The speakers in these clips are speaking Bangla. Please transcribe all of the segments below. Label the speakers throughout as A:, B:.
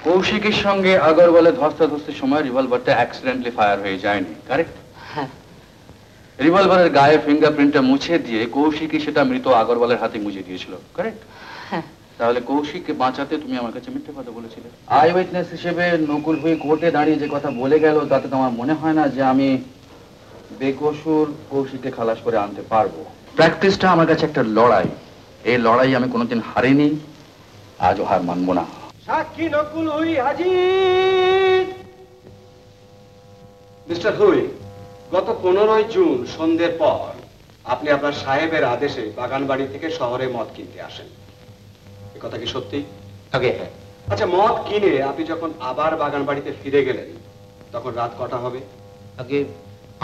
A: কৌশিকের সঙ্গে আগরওয়ালের ধস্তাধস্তির সময় রিভলভারটা অ্যাক্সিডেন্টলি ফায়ার হয়ে যায়নি, কারেক্ট?
B: হ্যাঁ।
A: রিভলভারের গায়ে ফিঙ্গারপ্রিন্টটা মুছে দিয়ে কৌশিকই সেটা মৃত আগরওয়ালের হাতে মুছে দিয়েছিল, কারেক্ট?
B: হ্যাঁ।
A: তাহলে কৌশিককে বাঁচাতে তুমি আমার কাছে মিথ্যে কথা বলেছিলে। আই উইটনেস হিসেবে নকুল ভাই কোর্টে দাঁড়িয়ে যে কথা বলে গেল তাতে তোমার মনে হয় না যে আমি বেকসুর কৌশিককে খালাস করে আনতে পারবো? প্র্যাকটিসটা আমার কাছে একটা লড়াই, এই লড়াই আমি কোনোদিন হারিনি, আজও হার মানবো না।
C: সাক্ষী নকুল হুই হাজির। মিস্টার হুই, গত 15 জুন সন্ধ্যের পর আপনি আপনার সাহেবের আদেশে বাগানবাড়ি থেকে শহরে মদ কিনতে আসেন, এ কথা কি সত্যি?
D: আগে হ্যাঁ।
C: আচ্ছা, মদ কিনে আপনি যখন আবার বাগানবাড়িতে ফিরে গেলেন তখন রাত কটা হবে?
D: আগে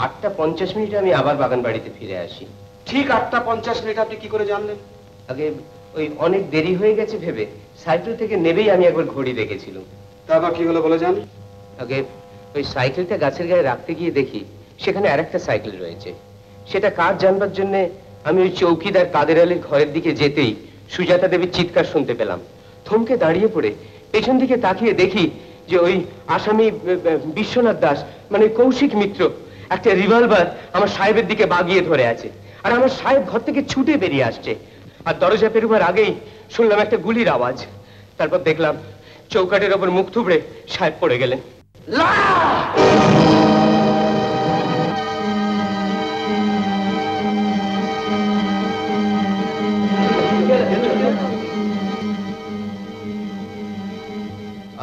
D: 8:50 আমি আবার বাগানবাড়িতে ফিরে আসি।
C: ঠিক 8:50 আপনি কি করে জানলেন?
D: আগে ওই অনেক দেরি হয়ে গেছে ভেবে সাইকেল থেকে নেবেই আমি একবার ঘড়ি দেখেছিলাম।
C: তারপর কি হলো বলে জানি?
D: আগে ওই সাইকেলটা গাছের গায়ে রাখতে গিয়ে দেখি সেখানে আরেকটা সাইকেল রয়েছে। সেটা কার জানবার জন্য আমি ওই চৌকিদার কাদের আলীর ঘরের দিকে যেতেই সুজাতা দেবীর চিৎকার শুনতে পেলাম। থমকে দাঁড়িয়ে পড়ে পেছন দিকে তাকিয়ে দেখি যে ওই আসামি বিশ্বনাথ দাস মানে কৌশিক মিত্র একটা রিভলভার আমার সাহেবের দিকে বাগিয়ে ধরে আছে, আর আমার সাহেব ঘর থেকে ছুটে বেরিয়ে আসছে। আর দরজা পেরোবার আগেই শুনলাম একটা গুলির আওয়াজ। তারপর দেখলাম চৌকাঠের ওপর মুখ থুবড়ে সাহেব পড়ে গেলেন।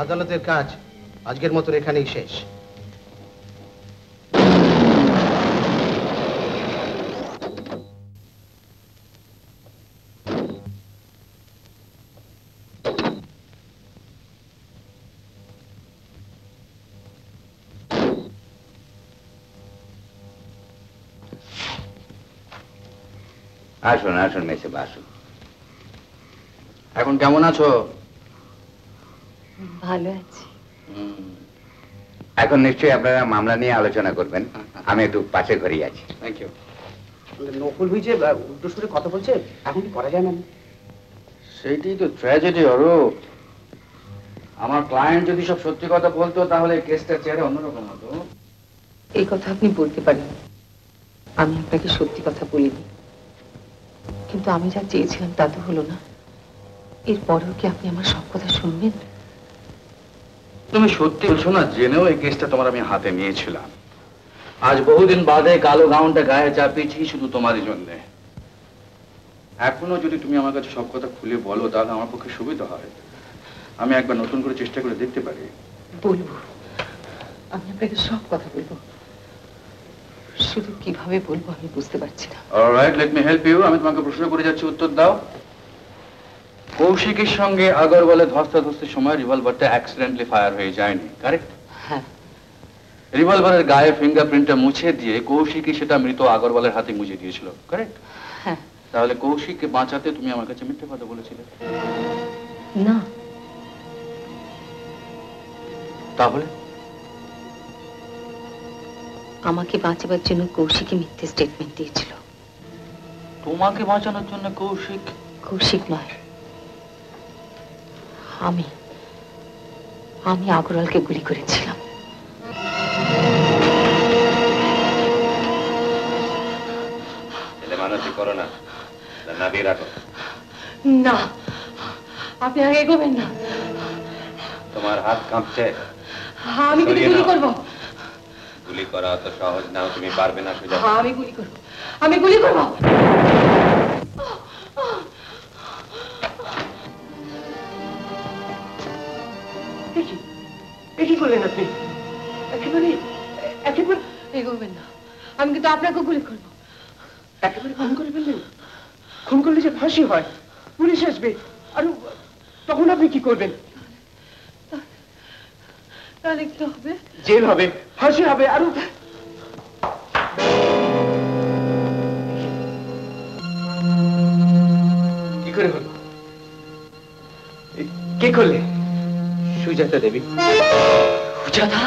E: আদালতের কাজ আজকের মতো এখানেই শেষ।
F: আসুন আসুন মেসে আসুন।
A: এখন কেমন আছো?
B: ভালো আছি।
F: এখন নিশ্চয়ই আপনারা মামলা নিয়ে আলোচনা করবেন, আমি একটু পাশের ঘরেই আছি।
A: Thank you.
D: নকুল হুই যে উল্টো সুরে কথা বলছে, এখন কি করা যায় না?
A: সেইটাই তো ট্র্যাজেডি অরূপ। আমার ক্লায়েন্ট যদি সব সত্যি কথা বলতো তাহলে কেসটা চেহারা অন্যরকম হতো।
B: এই কথা আপনি বলতে পারেন, আমি আপনাকে সত্যি কথা বলিনি, কিন্তু আমি যা চেয়েছিলাম তা তো হলো না। এরপরেও কি আপনি আমার সব কথা শুনবেন?
A: তুমি সত্যি বলছো না জেনেও এই কেসটা তোমার আমি হাতে নিয়েছিলাম। আজ বহুদিন বাদে কালো গাউনটা গায়ে চাপিয়েছি শুধু তোমারই জন্য। এখনো যদি তুমি আমার কাছে সব কথা খুলে বলো তাহলে আমার পক্ষে সুবিধা হয়, আমি একবার নতুন করে চেষ্টা করে দেখতে পারি।
B: বলবো, আমি আপনাকে সব কথা বলবো, শুধু কিভাবে বলবো আমি বুঝতে পারছি না।
A: Alright, let me help you. আমি তোমাকে প্রশ্ন করে যাচ্ছি, উত্তর দাও। কৌশিকের সঙ্গে আগরওয়ালের ধস্তাধস্তির সময় রিভলভারটা অ্যাক্সিডেন্টলি ফায়ার হয়ে যায়নি, কারেক্ট?
B: হ্যাঁ।
A: রিভলভারের গায়ে ফিঙ্গারপ্রিন্টটা মুছে দিয়ে কৌশিকই সেটা মৃত আগরওয়ালের হাতে মুছে দিয়েছিল, কারেক্ট?
B: হ্যাঁ।
A: তাহলে কৌশিককে বাঁচাতে তুমি আমার কাছে মিথ্যে কথা বলেছিলে?
B: না।
A: তাহলে
B: আমাকে বাঁচাবার জন্য কৌশিকই মিথ্যে স্টেটমেন্ট দিয়েছিল।
A: তোমাকে বাঁচানোর জন্য কৌশিক?
B: কৌশিক নয়, আমি আগরওয়ালকে গুলি করেছিলাম।
F: করো না, নাবিয়ে রাখো।
B: না, আপনি আগে এগোবেন না।
F: তোমার হাত কাঁপছে।
B: আমি গুলি করব।
F: গুলি করা অত সহজ না, তুমি পারবে না সুজাতা।
B: আমি গুলি করব, আমি গুলি করব।
D: কি করলেন আপনি? একেবারে
B: এগোবেন না, আমি কিন্তু আপনাকে গুলি করব।
D: একেবারে খুন করে ফেললেন? খুন করলে যে ফাঁসি হয়, পুলিশ আসবে, আর তখন আপনি কি করবেন?
B: তাহলে কি হবে?
D: জেল হবে, ফাঁসি হবে, আরো কি করে হলো? কে করলে? সুজাতা দেবী। সুজাতা?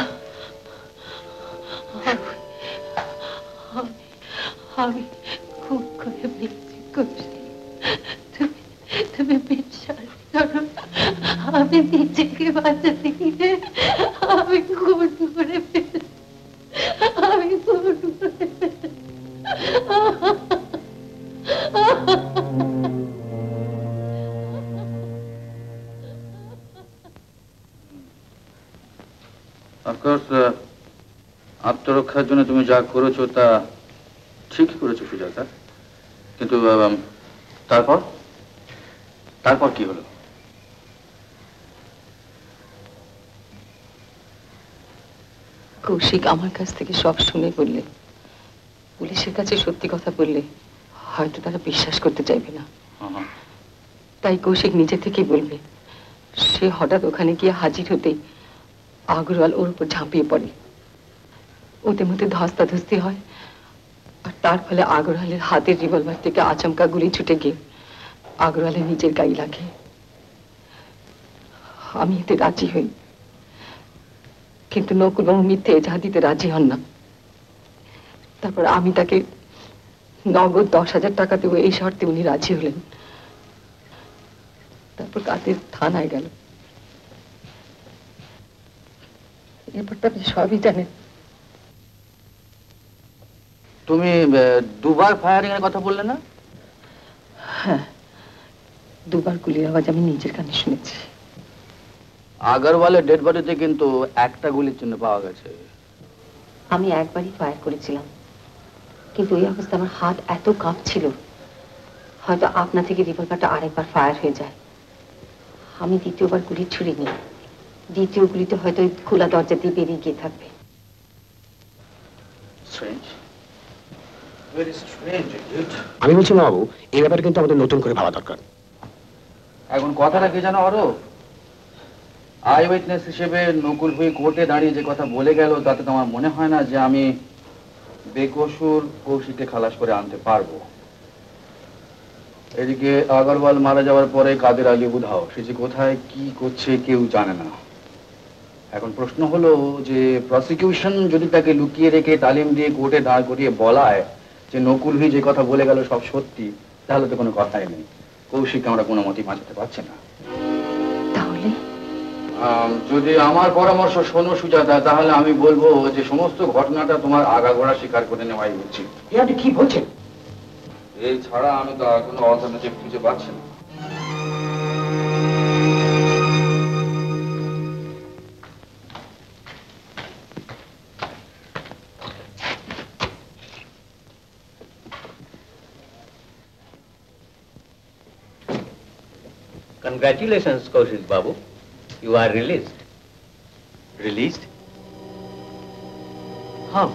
B: আমি খুব করে বলছি, তুমি বিশ্বাস করো, আমি নিজেকে বাঁচাতে গিয়ে আমি খুন করে ফেলেছি। আমি খুন করে ফেলেছি।
A: অফকোর্স আত্মরক্ষার জন্য তুমি যা করেছো তা ঠিকই করেছো সুজাতা, কিন্তু তারপর তারপর কি হলো?
B: কৌশিক আমার কাছ থেকে সব শুনে বললে, পুলিশের কাছে সত্যি কথা বললে হয়তো তারা বিশ্বাস করতে চাইবে না। তাই কৌশিক নিজে থেকেই বলবে। সে হঠাৎ ওখানে গিয়ে হাজির হতেই আগরওয়াল ওর উপর ঝাঁপিয়ে পড়ে। ওদের মধ্যে ধস্তাধস্তি হয়, আর তার ফলে আগরওয়ালের হাতের রিভলভার থেকে আচমকা গুলি ছুটে গিয়ে আগরওয়ালের নিজের গায়ে লাগে। আমি এতে রাজি হই, কিন্তু নকুলবাবু মিথ্যে এজাহার দিতে রাজি হন না। তারপর আমি তাকে নগদ 10,000 টাকা দেবো এই শর্তে উনি রাজি হলেন। তারপর কাদের থানায় গেল। এরপর তো আপনি সবই জানেন।
A: তুমি দুবার ফায়ারিং এর কথা বললে না?
B: হ্যাঁ, দুবার গুলির আওয়াজ আমি নিজের কানে শুনেছি।
A: আগরওয়ালের ডেড বডিতে কিন্তু একটা গুলির চিহ্ন পাওয়া গেছে।
B: আমি একবারই ফায়ার করেছিলাম, কিন্তু ওই অবস্থা আমার হাত এত কাঁপছিল, হয়তো আপনা থেকে রিভলভারটা আরেকবার ফায়ার হয়ে যায়। আমি দ্বিতীয়বার গুলি ছুড়িনি। দ্বিতীয় গুলিতে হয়তো ওই খোলা দরজা দিয়ে বেরিয়ে গিয়ে থাকবে।
E: আমি বলছি না বাবু, এই ব্যাপারে কিন্তু আমাদের নতুন করে ভাবা দরকার।
A: এখন কথাটা কি জানো আরো, আই উইটনেস হিসেবে নকুল হয়ে কোর্টে দাঁড়িয়ে যে কথা বলে গেল তাতে তোমার মনে হয় না যে আমি বেকসুর কৌশিককে খালাস করে আনতে পারবো? এদিকে আগরওয়াল মারা যাওয়ার পরে কাদের আলী উধাও, সে যে কোথায় কি করছে কেউ জানে না। এখন প্রশ্ন হলো যে প্রসিকিউশন যদি তাকে লুকিয়ে রেখে তালিম দিয়ে কোর্টে দাঁড় করিয়ে বলায় যে নকুল হয়ে যে কথা বলে গেল সব সত্যি, তাহলে তো কোনো কথাই নেই, কৌশিককে আমরা কোনো মতেই বাঁচাতে পারছি না।
B: তাহলে
A: যদি আমার পরামর্শ শোনো সুজাতা, তাহলে আমি বলবো যে সমস্ত ঘটনাটা তোমার আগাগোড়া স্বীকার করে নেওয়াই উচিত।
E: আপনি কি বলছেন?
A: এই ছাড়া আমি তো আর কোনো অল্টারনেটিভ খুঁজে পাচ্ছি না।
D: Congratulations, Kaushik Babu. You are released.
A: Released? How?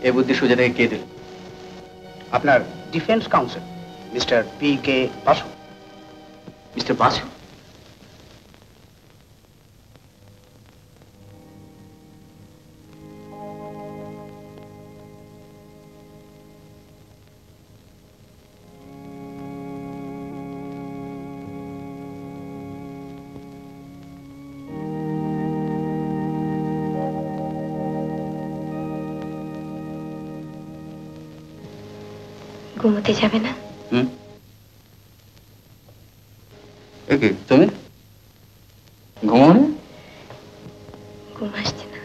A: এই বুদ্ধি সুজাতাকে কে দিল?
E: আপনার defence council mister P.K. Basu.
A: Mister Basu?
G: ঘুমোতে যাবে না?
A: একে তুমি ঘুমাওনি?
G: ঘুম আসছে না।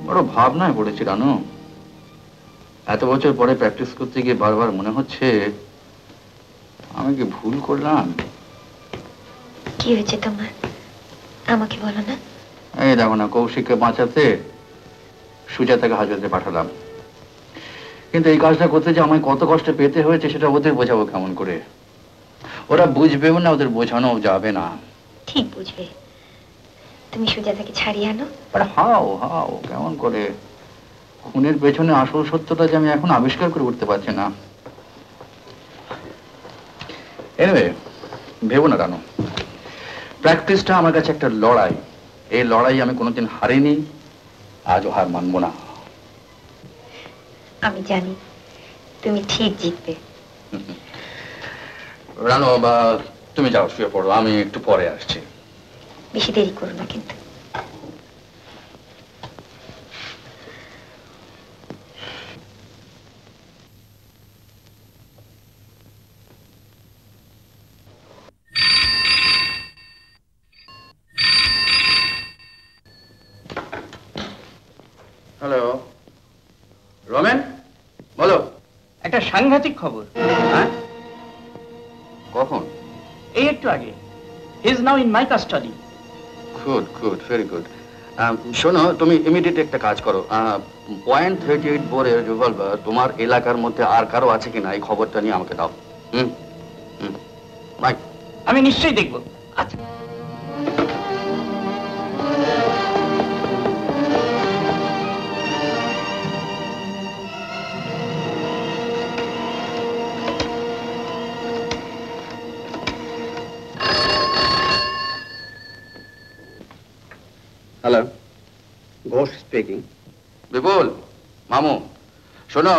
A: বড় ভাবনায় পড়েছি রানু। এত বছর পরে প্র্যাকটিস করতে গিয়ে বারবার মনে হচ্ছে আমি কি ভুল করলাম।
G: কি হয়েছে তোমার? আমাকে বলো না।
A: এই দেখো না, কৌশিককে বাঁচাতে সুজাতাকে হাজতে পাঠালাম, কিন্তু এই কাজটা করতে যে আমায় কত কষ্ট পেতে হয়েছে সেটা ওদের বোঝাবো কেমন করে? ওরা বুঝবেও না, ওদের বোঝানো যাবে না।
G: ঠিক বুঝবে। তুমি সুজাতাকে ছাড়িয়ে আনো।
A: হাও হাও কেমন করে? খুনের পেছনে আসল সত্যটা যে আমি এখন আবিষ্কার করে উঠতে পারছি না। এনিওয়ে, ভেবো না রানু, প্র্যাকটিসটা আমার কাছে একটা লড়াই। এই লড়াই আমি কোনোদিন হারিনি, আজও হার মানবো না।
G: আমি জানি তুমি ঠিক জিতবে।
A: রানু, তুমি যাও, শুয়ে পড়ো, আমি একটু পরে আসছি।
G: বেশি দেরি করো না কিন্তু।
A: হ্যালো, রমেন, বলো।
H: একটা সাংঘাতিক খবর।
A: হ্যাঁ, কখন?
H: এই একটু আগে। He is now in my custody.
A: Good good, very good. শোনো, তুমি ইমিডিয়েট একটা কাজ করো, .38 বোরের রিভলভার তোমার এলাকার মধ্যে আর কারো আছে কিনা এই খবরটা নিয়ে আমাকে দাও। হুম হুম, বাই।
H: আমি নিশ্চয়ই দেখব।
A: আচ্ছা।
C: Hello, Ghosh speaking.
A: বিপুল, মামু, শোনো,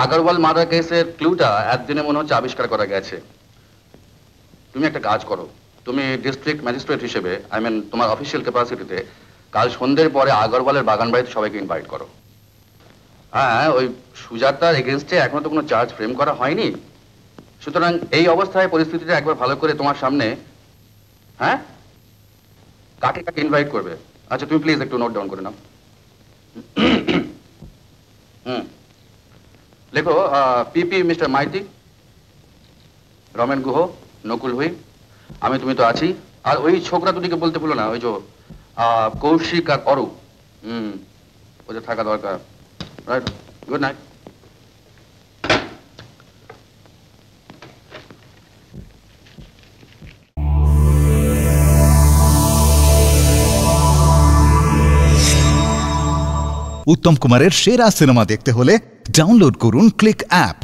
A: আগরওয়াল মার্ডার কেসের ক্লুটা একদিনে মনে হচ্ছে আবিষ্কার করা গেছে। তুমি একটা কাজ করো, তুমি ডিস্ট্রিক্ট ম্যাজিস্ট্রেট হিসেবে, আই মিন তোমার অফিসিয়াল ক্যাপাসিটিতে, কাল সন্ধ্যের পরে আগরওয়ালের বাগান বাড়িতে সবাইকে ইনভাইট করো। হ্যাঁ, ওই সুজাতার এগেনস্টে এখনো তো কোনো চার্জ ফ্রেম করা হয়নি, সুতরাং এই অবস্থায় পরিস্থিতিটা একবার ভালো করে তোমার সামনে, হ্যাঁ, কাকে কাকে ইনভাইট করবে। আচ্ছা, তুমি প্লিজ একটু নোট ডাউন করে নাও। হুম, লেখো, পিপি মিস্টার মাইতি, রমেন গুহ, নকুল হুই, আমি তুমি তো আছি, আর ওই ছোকরা দুটিকে বলতে ভুলো না, ওই যে কৌশিক আর অরূপ, ওদের থাকা দরকার। Right, good night.
I: উত্তম কুমারের সেরা সিনেমা দেখতে হলে ডাউনলোড করুন ক্লিক অ্যাপ।